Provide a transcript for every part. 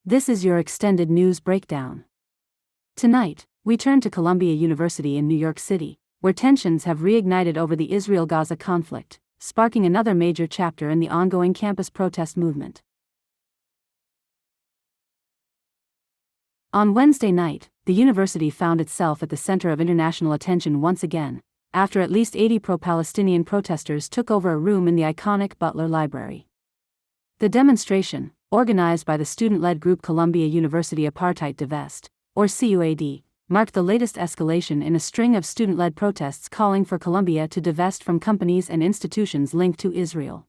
This is your extended news breakdown. Tonight, we turn to Columbia University in New York City, where tensions have reignited over the Israel-Gaza conflict, sparking another major chapter in the ongoing campus protest movement. On Wednesday night, the university found itself at the center of international attention once again, after at least 80 pro-Palestinian protesters took over a room in the iconic Butler Library. The demonstration, organized by the student-led group Columbia University Apartheid Divest, or CUAD, marked the latest escalation in a string of student-led protests calling for Columbia to divest from companies and institutions linked to Israel.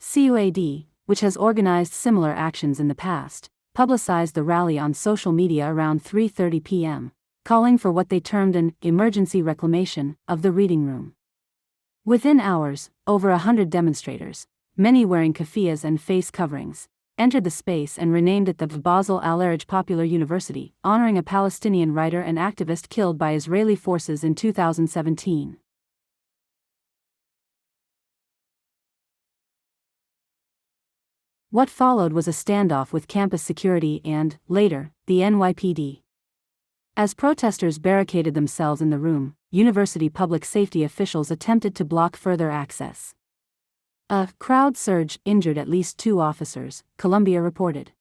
CUAD, which has organized similar actions in the past, publicized the rally on social media around 3:30 p.m., calling for what they termed an emergency reclamation of the reading room. Within hours, over 100 demonstrators, many wearing keffiyehs and face coverings, entered the space and renamed it the Basel Al-Araj Popular University, honoring a Palestinian writer and activist killed by Israeli forces in 2017. What followed was a standoff with campus security and, later, the NYPD. As protesters barricaded themselves in the room, university public safety officials attempted to block further access. A crowd surge injured at least 2 officers, Columbia reported.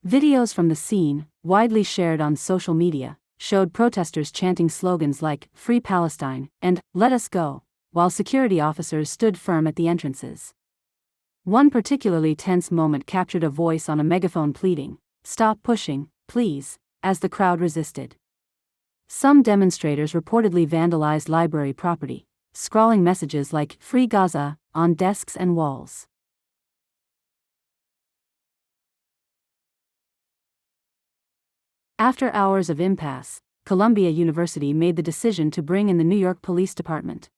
Videos from the scene, widely shared on social media, showed protesters chanting slogans like "Free Palestine" and "Let us go," while security officers stood firm at the entrances. One particularly tense moment captured a voice on a megaphone pleading, "Stop pushing, please," as the crowd resisted. Some demonstrators reportedly vandalized library property, scrawling messages like "Free Gaza" on desks and walls. After hours of impasse, Columbia University made the decision to bring in the New York Police Department.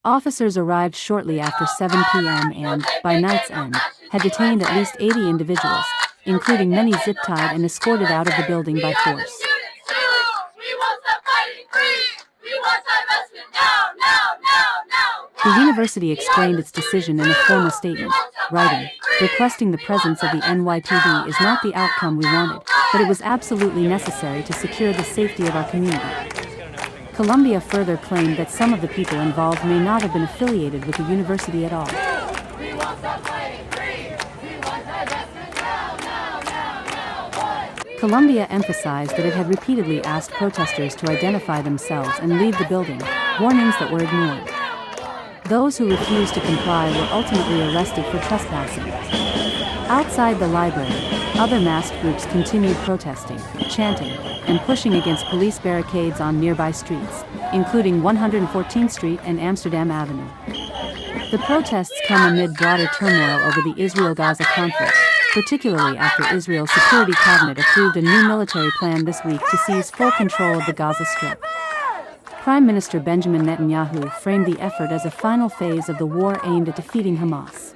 Officers arrived shortly after 7 p.m. and, by night's end, had detained at least 80 individuals, including many zip-tied and escorted out of the building by force. The university explained its decision in a formal statement, writing, "Requesting the presence of the NYPD is not the outcome we wanted, but it was absolutely necessary to secure the safety of our community." Columbia further claimed that some of the people involved may not have been affiliated with the university at all. Columbia emphasized that it had repeatedly asked protesters to identify themselves and leave the building, warnings that were ignored. Those who refused to comply were ultimately arrested for trespassing. Outside the library, other masked groups continued protesting, chanting, and pushing against police barricades on nearby streets, including 114th Street and Amsterdam Avenue. The protests come amid broader turmoil over the Israel-Gaza conflict, particularly after Israel's Security Cabinet approved a new military plan this week to seize full control of the Gaza Strip. Prime Minister Benjamin Netanyahu framed the effort as a final phase of the war aimed at defeating Hamas.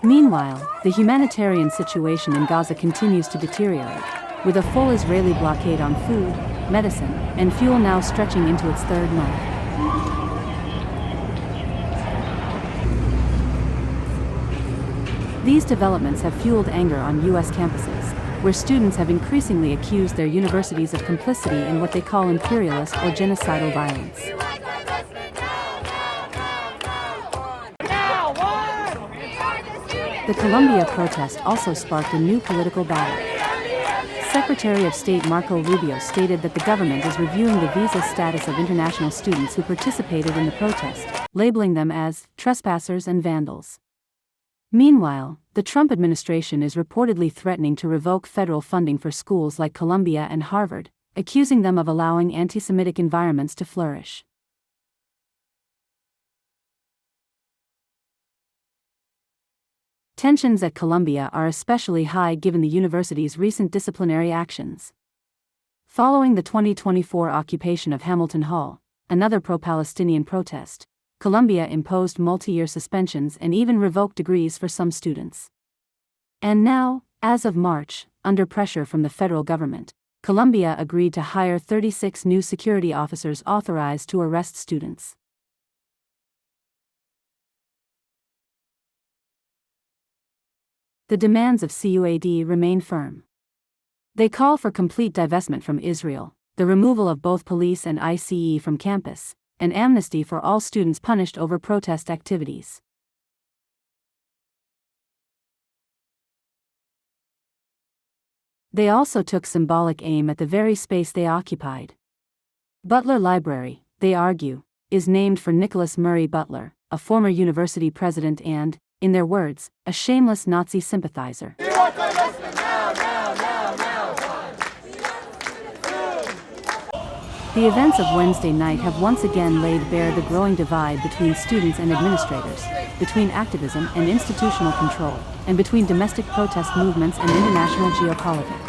Meanwhile, the humanitarian situation in Gaza continues to deteriorate, with a full Israeli blockade on food, medicine, and fuel now stretching into its 3rd month. These developments have fueled anger on U.S. campuses, where students have increasingly accused their universities of complicity in what they call imperialist or genocidal violence. The Columbia protest also sparked a new political battle. Secretary of State Marco Rubio stated that the government is reviewing the visa status of international students who participated in the protest, labeling them as trespassers and vandals. Meanwhile, the Trump administration is reportedly threatening to revoke federal funding for schools like Columbia and Harvard, accusing them of allowing anti-Semitic environments to flourish. Tensions at Columbia are especially high given the university's recent disciplinary actions. Following the 2024 occupation of Hamilton Hall, another pro-Palestinian protest, Columbia imposed multi-year suspensions and even revoked degrees for some students. And now, as of March, under pressure from the federal government, Colombia agreed to hire 36 new security officers authorized to arrest students. The demands of CUAD remain firm. They call for complete divestment from Israel, the removal of both police and ICE from campus, and amnesty for all students punished over protest activities. They also took symbolic aim at the very space they occupied. Butler Library, they argue, is named for Nicholas Murray Butler, a former university president and, in their words, a shameless Nazi sympathizer. The events of Wednesday night have once again laid bare the growing divide between students and administrators, between activism and institutional control, and between domestic protest movements and international geopolitics.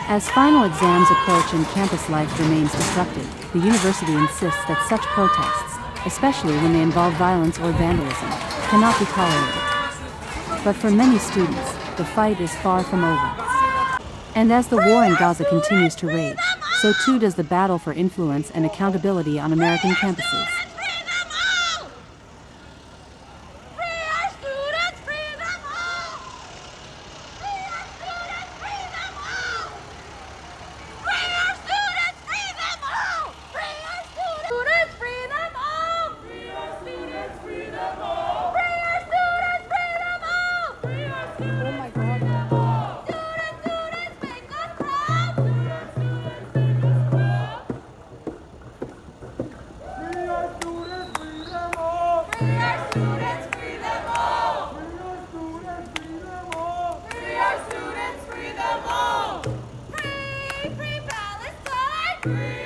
As final exams approach and campus life remains disrupted, the university insists that such protests, especially when they involve violence or vandalism, cannot be tolerated. But for many students, the fight is far from over. And as the war in Gaza continues to rage, so too does the battle for influence and accountability on American campuses. Free Palestine! Free